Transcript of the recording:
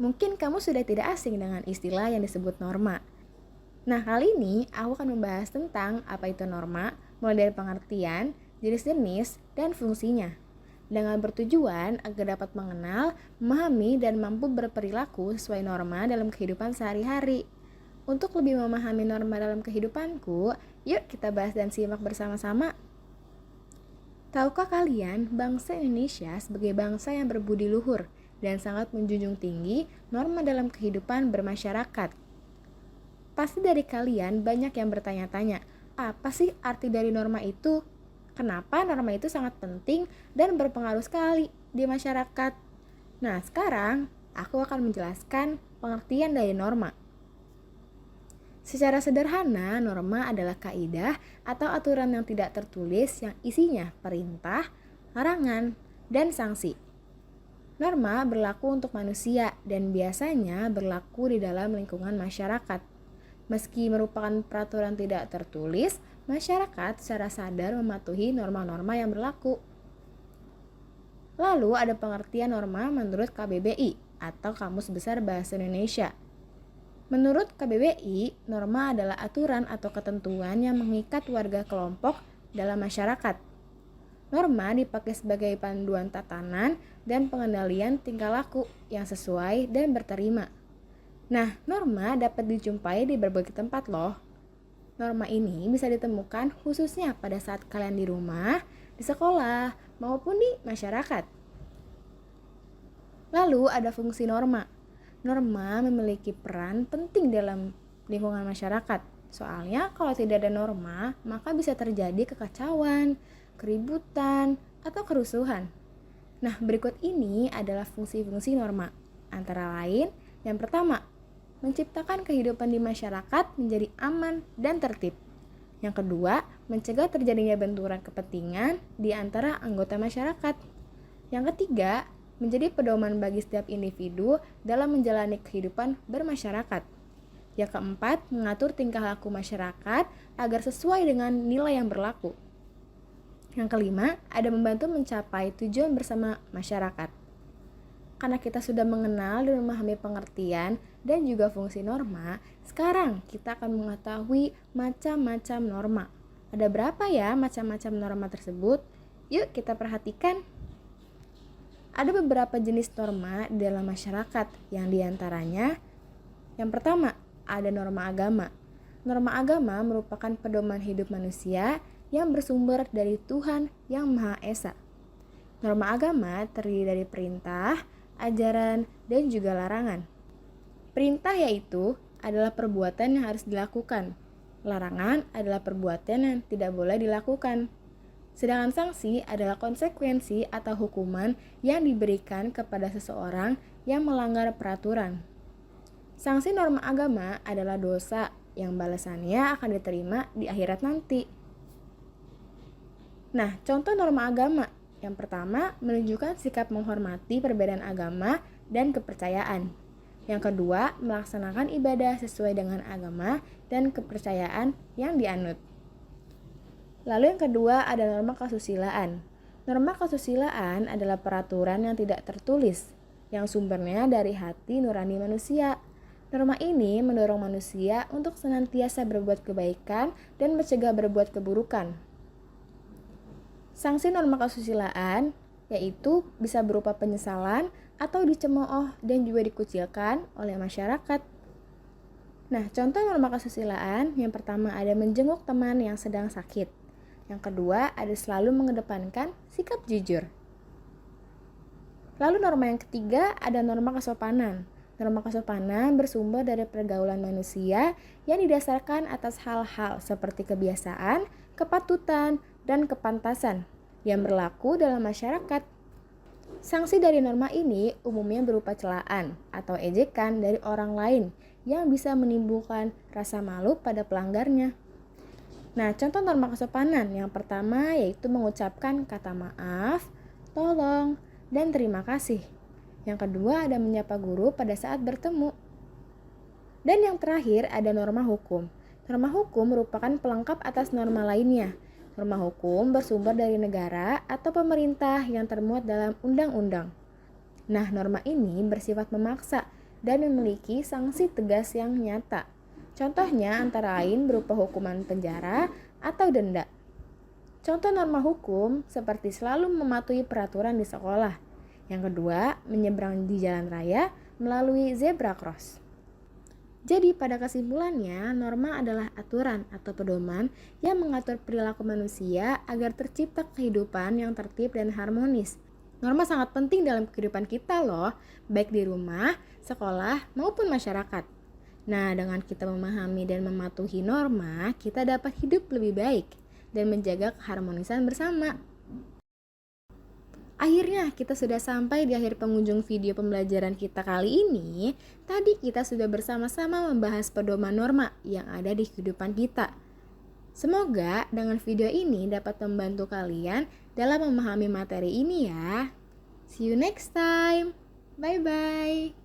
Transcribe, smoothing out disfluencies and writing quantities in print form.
Mungkin kamu sudah tidak asing dengan istilah yang disebut norma. Nah, kali ini aku akan membahas tentang apa itu norma, mulai dari pengertian, jenis-jenis, dan fungsinya. Dengan bertujuan agar dapat mengenal, memahami, dan mampu berperilaku sesuai norma dalam kehidupan sehari-hari. Untuk lebih memahami norma dalam kehidupanku, yuk kita bahas dan simak bersama-sama. Tahukah kalian, bangsa Indonesia sebagai bangsa yang berbudi luhur dan sangat menjunjung tinggi norma dalam kehidupan bermasyarakat. Pasti dari kalian banyak yang bertanya-tanya, apa sih arti dari norma itu? Kenapa norma itu sangat penting dan berpengaruh sekali di masyarakat? Nah, sekarang aku akan menjelaskan pengertian dari norma. Secara sederhana, norma adalah kaidah atau aturan yang tidak tertulis yang isinya perintah, larangan, dan sanksi. Norma berlaku untuk manusia dan biasanya berlaku di dalam lingkungan masyarakat. Meski merupakan peraturan tidak tertulis, masyarakat secara sadar mematuhi norma-norma yang berlaku. Lalu ada pengertian norma menurut KBBI atau Kamus Besar Bahasa Indonesia. Menurut KBBI, norma adalah aturan atau ketentuan yang mengikat warga kelompok dalam masyarakat. Norma dipakai sebagai panduan tatanan dan pengendalian tingkah laku yang sesuai dan berterima. Nah, norma dapat dijumpai di berbagai tempat loh. Norma ini bisa ditemukan khususnya pada saat kalian di rumah, di sekolah, maupun di masyarakat. Lalu ada fungsi norma. Norma memiliki peran penting dalam lingkungan masyarakat. Soalnya kalau tidak ada norma, maka bisa terjadi kekacauan, keributan, atau kerusuhan. Nah, berikut ini adalah fungsi-fungsi norma. Antara lain, yang pertama, menciptakan kehidupan di masyarakat menjadi aman dan tertib. Yang kedua, mencegah terjadinya benturan kepentingan di antara anggota masyarakat. Yang ketiga, menjadi pedoman bagi setiap individu dalam menjalani kehidupan bermasyarakat. Yang keempat, mengatur tingkah laku masyarakat agar sesuai dengan nilai yang berlaku. Yang kelima, ada membantu mencapai tujuan bersama masyarakat. Karena kita sudah mengenal dan memahami pengertian dan juga fungsi norma, sekarang kita akan mengetahui macam-macam norma. Ada berapa ya macam-macam norma tersebut? Yuk kita perhatikan. Ada beberapa jenis norma di dalam masyarakat yang diantaranya, yang pertama, ada norma agama. Norma agama merupakan pedoman hidup manusia yang bersumber dari Tuhan Yang Maha Esa. Norma agama terdiri dari perintah, ajaran, dan juga larangan. Perintah yaitu adalah perbuatan yang harus dilakukan. Larangan adalah perbuatan yang tidak boleh dilakukan. Sedangkan sanksi adalah konsekuensi atau hukuman yang diberikan kepada seseorang yang melanggar peraturan. Sanksi norma agama adalah dosa yang balasannya akan diterima di akhirat nanti. Nah, contoh norma agama. Yang pertama, menunjukkan sikap menghormati perbedaan agama dan kepercayaan. Yang kedua, melaksanakan ibadah sesuai dengan agama dan kepercayaan yang dianut. Lalu yang kedua ada norma kesusilaan. Norma kesusilaan adalah peraturan yang tidak tertulis, yang sumbernya dari hati nurani manusia. Norma ini mendorong manusia untuk senantiasa berbuat kebaikan dan mencegah berbuat keburukan. Sanksi norma kesusilaan yaitu bisa berupa penyesalan atau dicemooh dan juga dikucilkan oleh masyarakat. Nah, contoh norma kesusilaan yang pertama ada menjenguk teman yang sedang sakit. Yang kedua ada selalu mengedepankan sikap jujur. Lalu norma yang ketiga ada norma kesopanan. Norma kesopanan bersumber dari pergaulan manusia yang didasarkan atas hal-hal seperti kebiasaan, kepatutan, dan kepantasan yang berlaku dalam masyarakat. Sanksi dari norma ini umumnya berupa celaan atau ejekan dari orang lain yang bisa menimbulkan rasa malu pada pelanggarnya. Nah, contoh norma kesopanan yang pertama yaitu mengucapkan kata maaf, tolong, dan terima kasih. Yang kedua ada menyapa guru pada saat bertemu. Dan yang terakhir ada norma hukum. Norma hukum merupakan pelengkap atas norma lainnya. Norma hukum bersumber dari negara atau pemerintah yang termuat dalam undang-undang. Nah, norma ini bersifat memaksa dan memiliki sanksi tegas yang nyata. Contohnya antara lain berupa hukuman penjara atau denda. Contoh norma hukum seperti selalu mematuhi peraturan di sekolah. Yang kedua, menyeberang di jalan raya melalui zebra cross. Jadi pada kesimpulannya, norma adalah aturan atau pedoman yang mengatur perilaku manusia agar tercipta kehidupan yang tertib dan harmonis. Norma sangat penting dalam kehidupan kita loh, baik di rumah, sekolah, maupun masyarakat. Nah, dengan kita memahami dan mematuhi norma, kita dapat hidup lebih baik dan menjaga keharmonisan bersama. Akhirnya kita sudah sampai di akhir pengunjung video pembelajaran kita kali ini. Tadi kita sudah bersama-sama membahas pedoman norma yang ada di kehidupan kita. Semoga dengan video ini dapat membantu kalian dalam memahami materi ini ya. See you next time. Bye-bye.